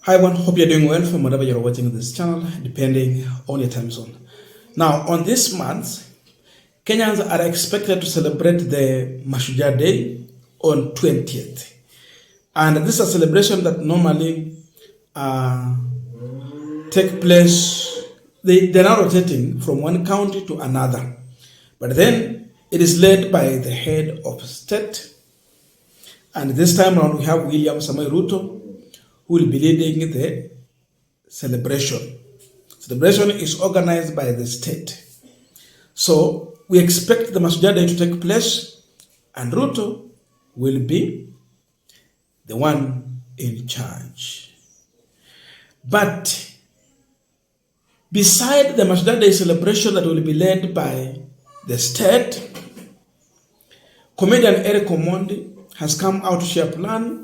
Hi everyone, hope you're doing well from wherever you're watching this channel, depending on your time zone. Now, on this month, Kenyans are expected to celebrate the MASHUJAA Day on 20th. And this is a celebration that normally take place, they're now rotating from one county to another. But then it is led by the head of state. And this time around we have William Samoei Ruto, who will be leading the celebration. Celebration is organized by the state. So we expect the MASHUJAA Day to take place, and Ruto will be the one in charge. But beside the MASHUJAA Day celebration that will be led by the state, comedian Eric Omondi has come out to share a plan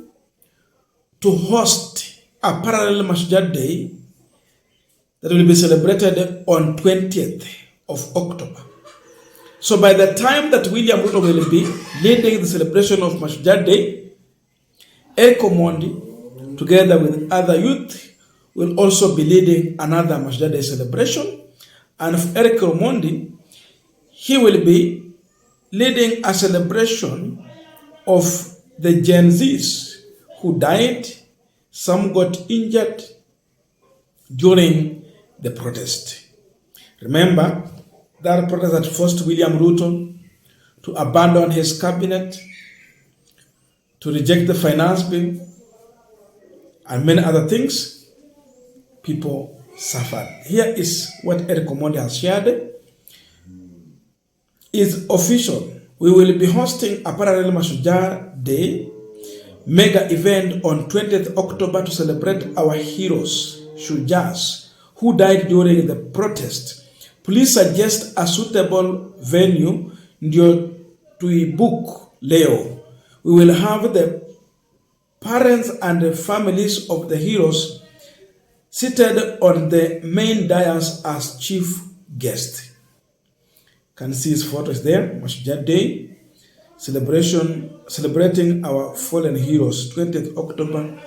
to host a parallel MASHUJAA Day that will be celebrated on 20th of October. So by the time that William Ruto will be leading the celebration of MASHUJAA Day, Eric Omondi, together with other youth, will also be leading another MASHUJAA Day celebration. And for Eric Omondi, he will be leading a celebration of the Gen Zs who died. Some got injured during the protest. Remember that protest that forced William Ruto to abandon his cabinet, to reject the finance bill, and many other things. People suffered. Here is what Eric Omondi has shared. It's official. We will be hosting a parallel MASHUJAA Day mega event on 20th October to celebrate our heroes, Shujaas, who died during the protest. Please suggest a suitable venue ndio tuibook leo. We will have the parents and the families of the heroes seated on the main dais as chief guest. Can see his photos there. MASHUJAA Day celebrating our fallen heroes, 20th October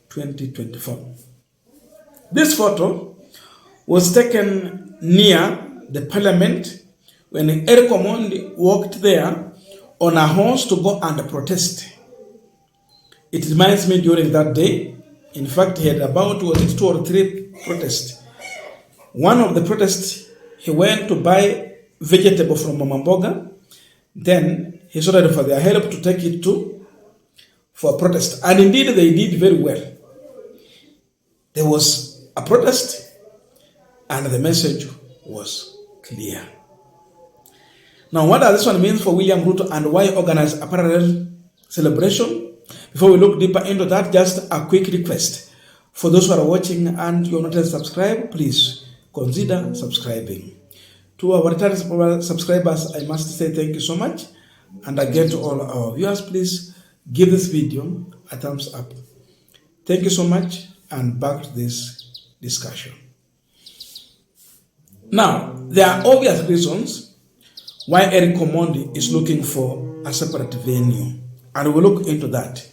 2024. This photo was taken near the parliament when Eric Omondi walked there on a horse to go and protest. It reminds me during that day, in fact, he had about 2 or 3 protests. One of the protests, he went to buy vegetable from Mama Mboga, then he sorted for their help to take it for a protest. And indeed, they did very well. There was a protest, and the message was clear. Now, what does this one mean for William Ruto and why organize a parallel celebration? Before we look deeper into that, just a quick request. For those who are watching and you're not yet subscribed, please consider subscribing. To our returning subscribers, I must say thank you so much. And again, to all our viewers, please give this video a thumbs up. Thank you so much, and back to this discussion. Now, there are obvious reasons why Eric Omondi is looking for a separate venue, and we'll look into that.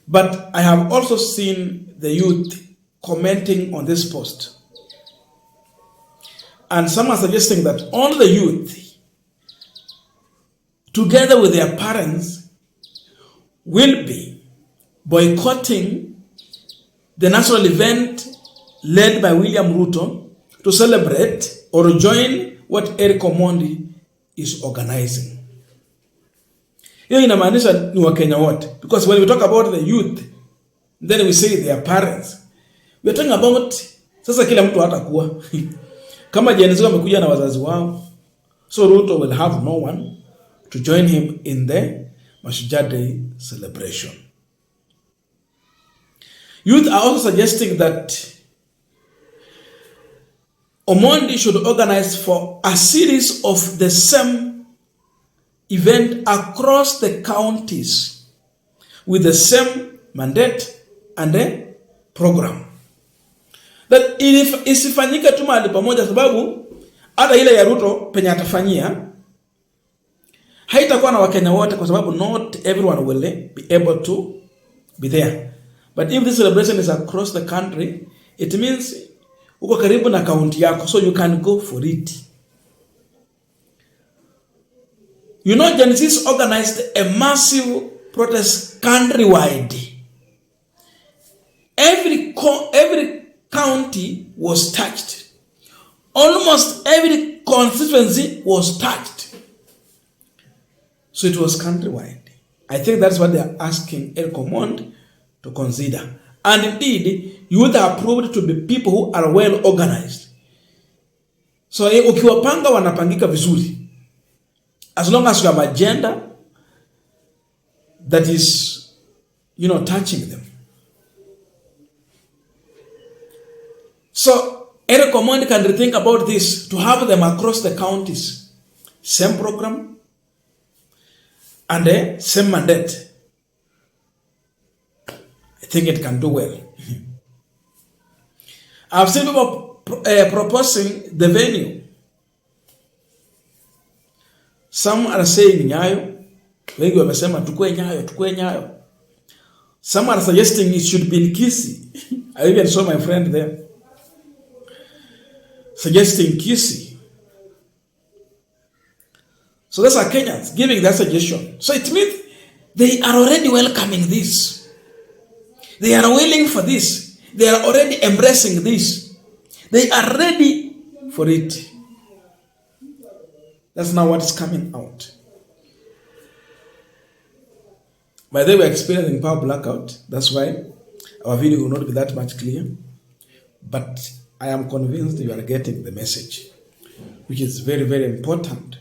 But I have also seen the youth commenting on this post, and some are suggesting that all the youth, together with their parents, will be boycotting the national event led by William Ruto to celebrate or join what Eric Omondi is organizing. Hiyo inamaanisha ni Wakenya wote, because when we talk about the youth, then we say their parents. We are talking about sasa kila mtu hatakuwa kama Gen Z wamekuja na wazazi wao, so Ruto will have no one to join him in the MASHUJAA Day celebration. Youth are also suggesting that Omondi should organize for a series of the same event across the counties with the same mandate and the program. That if isifanyike tu mahali pamoja, sababu hata ile ya Ruto penye atafanyia haitakuwa na Wakenya wote, kwa sababu not everyone will be able to be there. But if this celebration is across the country, it means uko karibu na county yako, so you can go for it. You know, Genesis organized a massive protest countrywide. Every county was touched. Almost every constituency was touched. So it was countrywide. I think that's what they are asking El Command to consider. And indeed, youth are proved to be people who are well organized. So ukiwapanga wanapangika vizuri. As long as you have an agenda that is, touching them. So, every command can rethink about this to have them across the counties. Same program and the same mandate. I think it can do well. I've seen people proposing the venue. Some are saying Nyayo. Wengi wamesema tukue Nyayo. Some are suggesting it should be in Kisii. I even saw my friend there suggesting Kisii. So those are Kenyans giving that suggestion. So it means they are already welcoming this. They are willing for this. They are already embracing this. They are ready for it. That's not what is coming out. By the way, we're experiencing power blackout. That's why our video will not be that much clear. But I am convinced you are getting the message, which is very, very important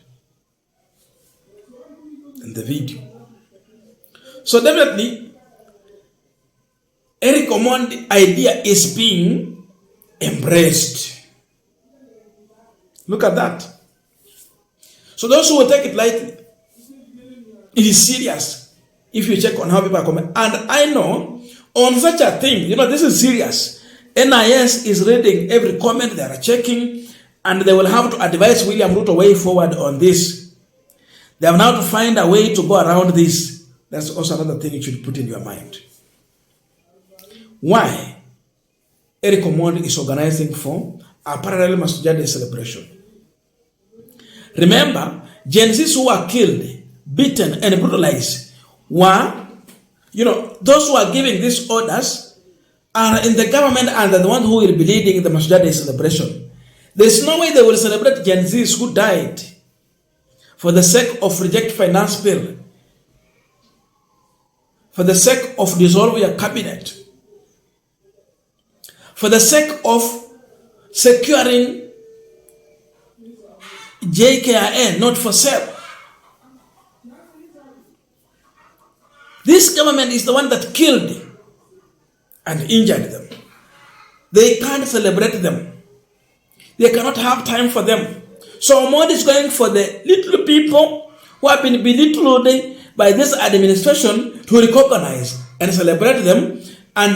in the video. So definitely, every command idea is being embraced. Look at that. So those who will take it lightly, it is serious if you check on how people are coming. And I know on such a thing, this is serious. NIS is reading every comment, they are checking, and they will have to advise William Ruto way forward on this. They have now to find a way to go around this. That's also another thing you should put in your mind. Why Eric Omondi is organizing for a parallel MASHUJAA Day celebration? Remember, Gen Zs who were killed, beaten, and brutalized were, those who are giving these orders are in the government and are the one who will be leading the MASHUJAA Day celebration. There's no way they will celebrate Gen Zs who died for the sake of reject finance bill, for the sake of dissolving a cabinet, for the sake of securing JKIN, not for sale. This government is the one that killed and injured them. They can't celebrate them. They cannot have time for them. So Omondi is going for the little people who have been belittled by this administration to recognize and celebrate them and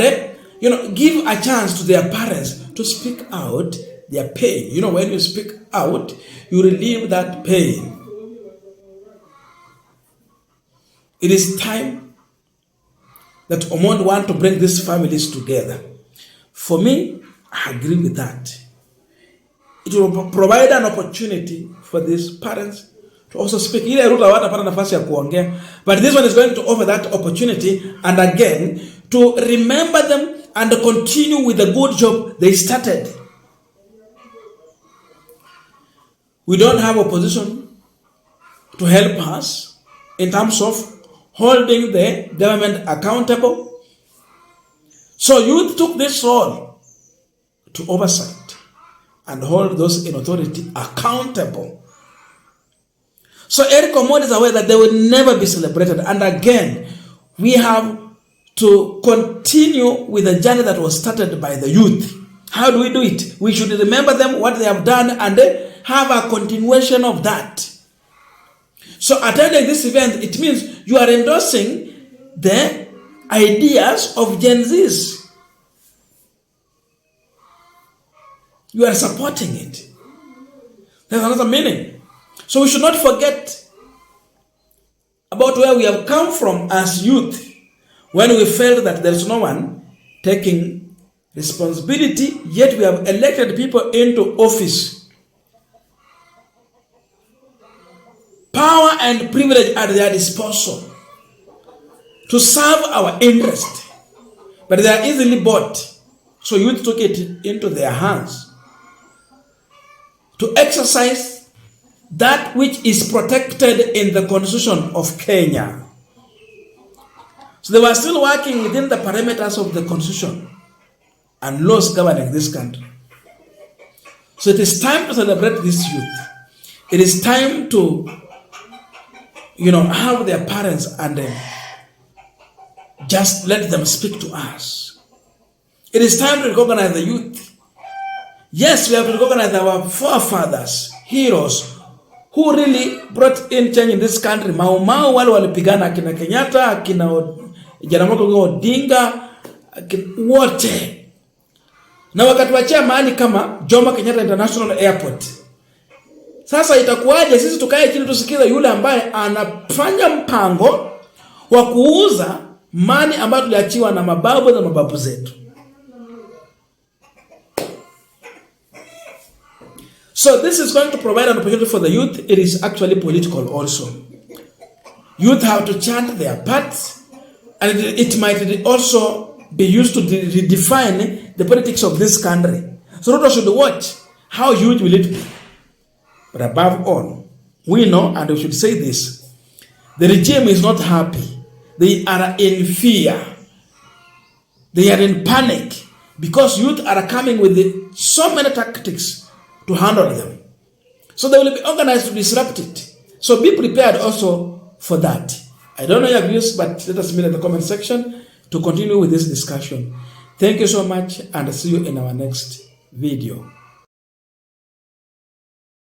give a chance to their parents to speak out their pain. When you speak out, you relieve that pain. It is time that Omondi want to bring these families together. For me, I agree with that. It will provide an opportunity for these parents to also speak. But this one is going to offer that opportunity and again to remember them and continue with the good job they started. We don't have opposition to help us in terms of holding the government accountable. So youth took this role to oversight and hold those in authority accountable. So Eric Omondi is aware that they will never be celebrated. And again, we have to continue with the journey that was started by the youth. How do we do it? We should remember them, what they have done, and have a continuation of that. So attending this event, it means you are endorsing the ideas of Gen Zs. You are supporting it. There's another meaning. So we should not forget about where we have come from as youth when we felt that there is no one taking responsibility, yet we have elected people into office. Power and privilege are at their disposal to serve our interest, but they are easily bought. So youth took it into their hands to exercise that which is protected in the Constitution of Kenya. So they were still working within the parameters of the Constitution and laws governing this country. So it is time to celebrate this youth. It is time to, have their parents and just let them speak to us. It is time to recognize the youth. Yes, we have to recognize our forefathers, heroes, who really brought in change in this country. Mau wale walipigana, akina Kenyatta, akina Jaramogi Odinga, wote. Na wakatuachia mahali kama Jomo Kenyatta International Airport. Sasa itakuwaje sisi tukae chini tusikize yule ambaye anafanya mpango wa kuuza mali ambayo tuliachiwa na mababu na mababu zetu? So this is going to provide an opportunity for the youth. It is actually political also. Youth have to chant their parts, and it might also be used to redefine the politics of this country. So Ruto should watch how huge will it be. But above all, we know, and we should say this, the regime is not happy. They are in fear. They are in panic because youth are coming with so many tactics to handle them. So they will be organized to disrupt it. So be prepared also for that. I don't know your views, but let us meet in the comment section to continue with this discussion. Thank you so much, and see you in our next video.